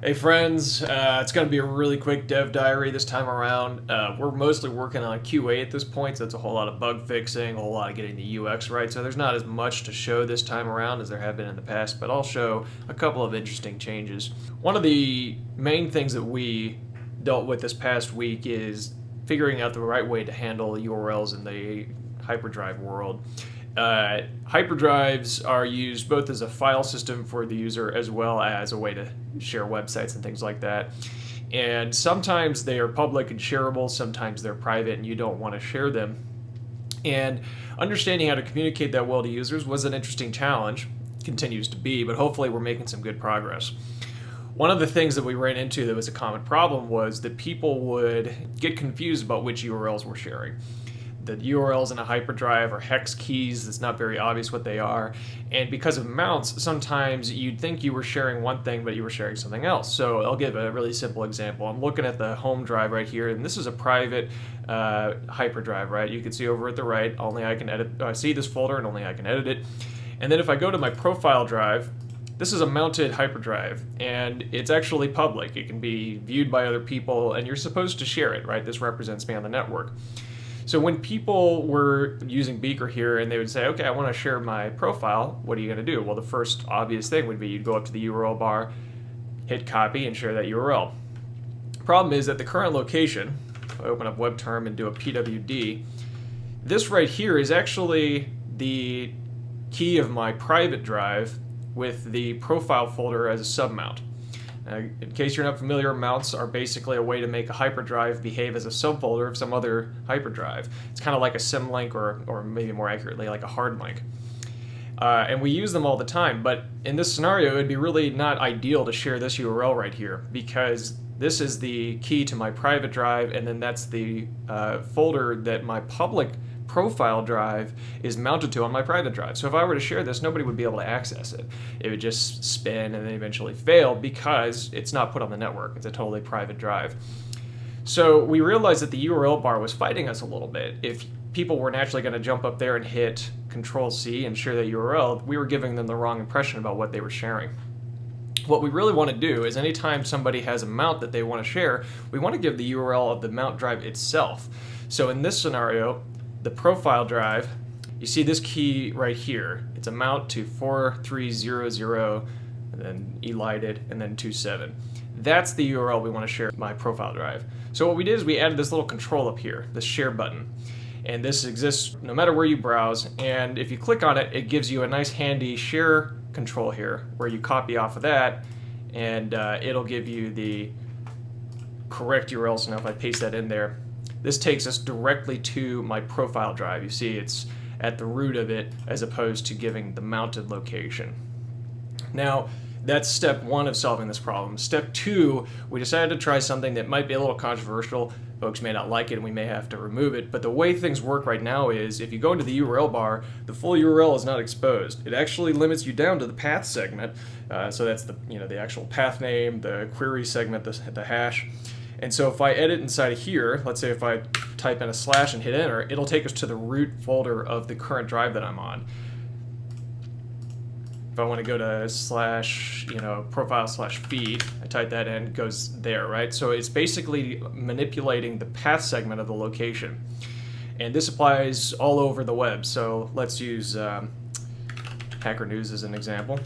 Hey friends, it's going to be a really quick dev diary this time around. We're mostly working on QA at this point, so it's a whole lot of bug fixing, a whole lot of getting the UX right, so there's not as much to show this time around as there have been in the past, but I'll show a couple of interesting changes. One of the main things that we dealt with this past week is figuring out the right way to handle URLs in the hyperdrive world. Hyperdrives are used both as a file system for the user as well as a way to share websites and things like that. And sometimes they are public and shareable, sometimes they're private and you don't want to share them. And understanding how to communicate that well to users was an interesting challenge, continues to be, but hopefully we're making some good progress. One of the things that we ran into that was a common problem was that people would get confused about which URLs we're sharing. The URLs in a hyperdrive are hex keys. It's not very obvious what they are. And because of mounts, sometimes you'd think you were sharing one thing, but you were sharing something else. So I'll give a really simple example. I'm looking at the home drive right here, and this is a private hyperdrive, right? You can see over at the right, only I can edit, I see this folder and only I can edit it. And then if I go to my profile drive, this is a mounted hyperdrive, and it's actually public. It can be viewed by other people, and you're supposed to share it, right? This represents me on the network. So when people were using Beaker here and they would say, okay, I want to share my profile, what are you going to do? Well, the first obvious thing would be you'd go up to the URL bar, hit copy, and share that URL. Problem is at the current location, if I open up WebTerm and do a PWD, this right here is actually the key of my private drive with the profile folder as a submount. In case you're not familiar, mounts are basically a way to make a hyperdrive behave as a subfolder of some other hyperdrive. It's kind of like a symlink or maybe more accurately like a hard link. And we use them all the time, but in this scenario it would be really not ideal to share this URL right here because this is the key to my private drive and then that's the folder that my public profile drive is mounted to on my private drive. So if I were to share this, nobody would be able to access it. It would just spin and then eventually fail because it's not put on the network. It's a totally private drive. So we realized that the URL bar was fighting us a little bit. If people were naturally going to jump up there and hit Control-C and share that URL, we were giving them the wrong impression about what they were sharing. What we really want to do is anytime somebody has a mount that they want to share, we want to give the URL of the mount drive itself. So in this scenario, the profile drive, you see this key right here. It's a mount to 4300 and then elided and then 27. That's the URL we want to share my profile drive. So what we did is we added this little control up here, this share button. And this exists no matter where you browse. And if you click on it, it gives you a nice handy share control here where you copy off of that and it'll give you the correct URL. So now if I paste that in there, this takes us directly to my profile drive. You see it's at the root of it as opposed to giving the mounted location. Now, that's step one of solving this problem. Step two, we decided to try something that might be a little controversial. Folks may not like it and we may have to remove it, but the way things work right now is if you go into the URL bar, the full URL is not exposed. It actually limits you down to the path segment. So that's the actual path name, the query segment, the hash. And so if I edit inside of here, let's say if I type in a slash and hit enter, it'll take us to the root folder of the current drive that I'm on. If I want to go to slash, profile slash feed, I type that in, it goes there, right? So it's basically manipulating the path segment of the location. And this applies all over the web. So let's use Hacker News as an example.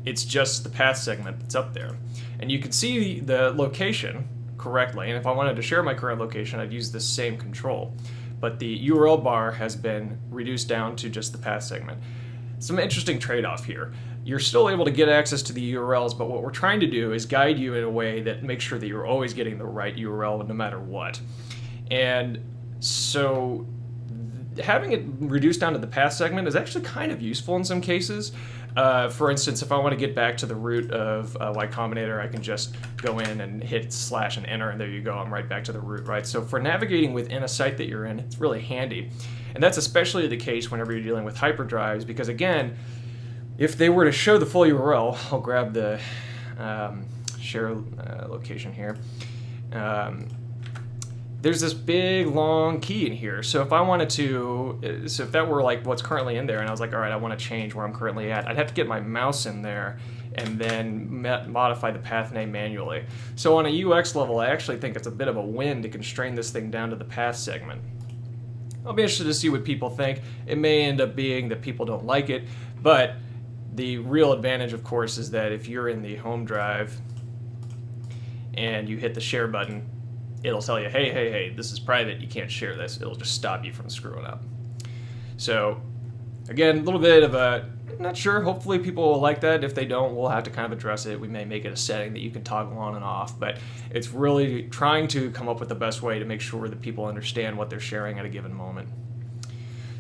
It's just the path segment that's up there. And you can see the location correctly, and if I wanted to share my current location, I'd use this same control. But the URL bar has been reduced down to just the path segment. Some interesting trade-off here. You're still able to get access to the URLs, but what we're trying to do is guide you in a way that makes sure that you're always getting the right URL no matter what. And so having it reduced down to the path segment is actually kind of useful in some cases. For instance, if I want to get back to the root of Y Combinator, I can just go in and hit slash and enter, and there you go, I'm right back to the root, right? So for navigating within a site that you're in, it's really handy. And that's especially the case whenever you're dealing with hyperdrives, because again, if they were to show the full URL, I'll grab the share location here. There's this big long key in here. So if I wanted to, so if that were like what's currently in there and I was like, all right, I want to change where I'm currently at, I'd have to get my mouse in there and then modify the path name manually. So on a UX level, I actually think it's a bit of a win to constrain this thing down to the path segment. I'll be interested to see what people think. It may end up being that people don't like it, but the real advantage, of course, is that if you're in the home drive and you hit the share button, it'll tell you, hey, this is private, you can't share this. It'll just stop you from screwing up. So again, a little bit of a, not sure, hopefully people will like that. If they don't, we'll have to kind of address it. We may make it a setting that you can toggle on and off, but it's really trying to come up with the best way to make sure that people understand what they're sharing at a given moment.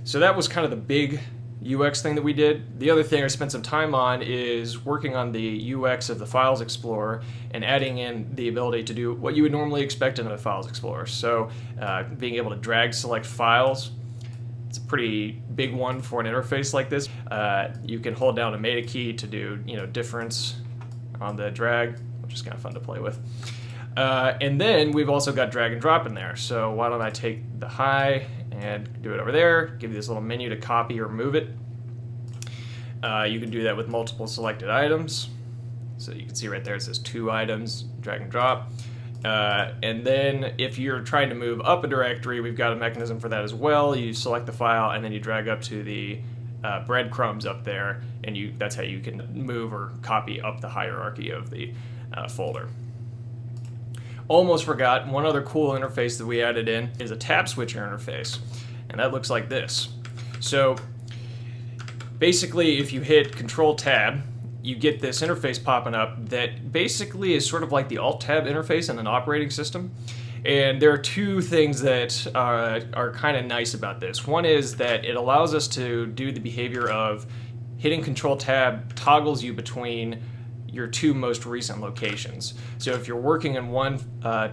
So that was kind of the big UX thing that we did. The other thing I spent some time on is working on the UX of the Files Explorer and adding in the ability to do what you would normally expect in a Files Explorer. So being able to drag select files. It's a pretty big one for an interface like this. You can hold down a meta key to do difference on the drag, which is kind of fun to play with. And then we've also got drag and drop in there. So why don't I take the high and do it over there, give you this little menu to copy or move it. You can do that with multiple selected items. So you can see right there it says 2 items, drag and drop. And then if you're trying to move up a directory, we've got a mechanism for that as well. You select the file and then you drag up to the breadcrumbs up there, and that's how you can move or copy up the hierarchy of the folder. Almost forgot, one other cool interface that we added in is a tab switcher interface, and that looks like this. So basically, if you hit Control Tab, you get this interface popping up that basically is sort of like the Alt-Tab interface in an operating system. And there are 2 things that are kind of nice about this. One is that it allows us to do the behavior of hitting Control-Tab toggles you between your 2 most recent locations. So if you're working in one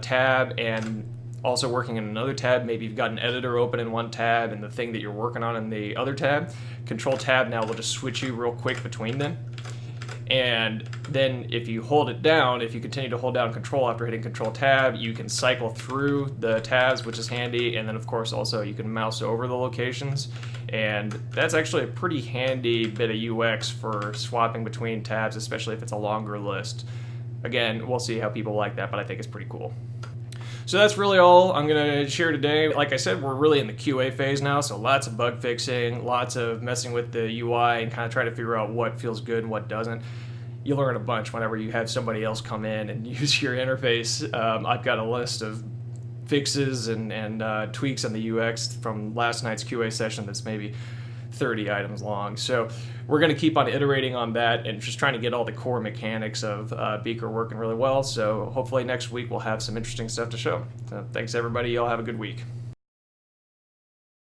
tab and also working in another tab, maybe you've got an editor open in one tab and the thing that you're working on in the other tab, Control-Tab now will just switch you real quick between them. And then if you hold it down, if you continue to hold down Control after hitting Control-Tab, you can cycle through the tabs, which is handy. And then, of course, also you can mouse over the locations. And that's actually a pretty handy bit of UX for swapping between tabs, especially if it's a longer list. Again, we'll see how people like that, but I think it's pretty cool. So that's really all I'm going to share today. Like I said, we're really in the QA phase now, so lots of bug fixing, lots of messing with the UI and kind of trying to figure out what feels good and what doesn't. You learn a bunch whenever you have somebody else come in and use your interface. I've got a list of fixes and tweaks on the UX from last night's QA session that's maybe 30 items long. So we're going to keep on iterating on that and just trying to get all the core mechanics of Beaker working really well. So hopefully next week we'll have some interesting stuff to show. So thanks everybody. Y'all have a good week.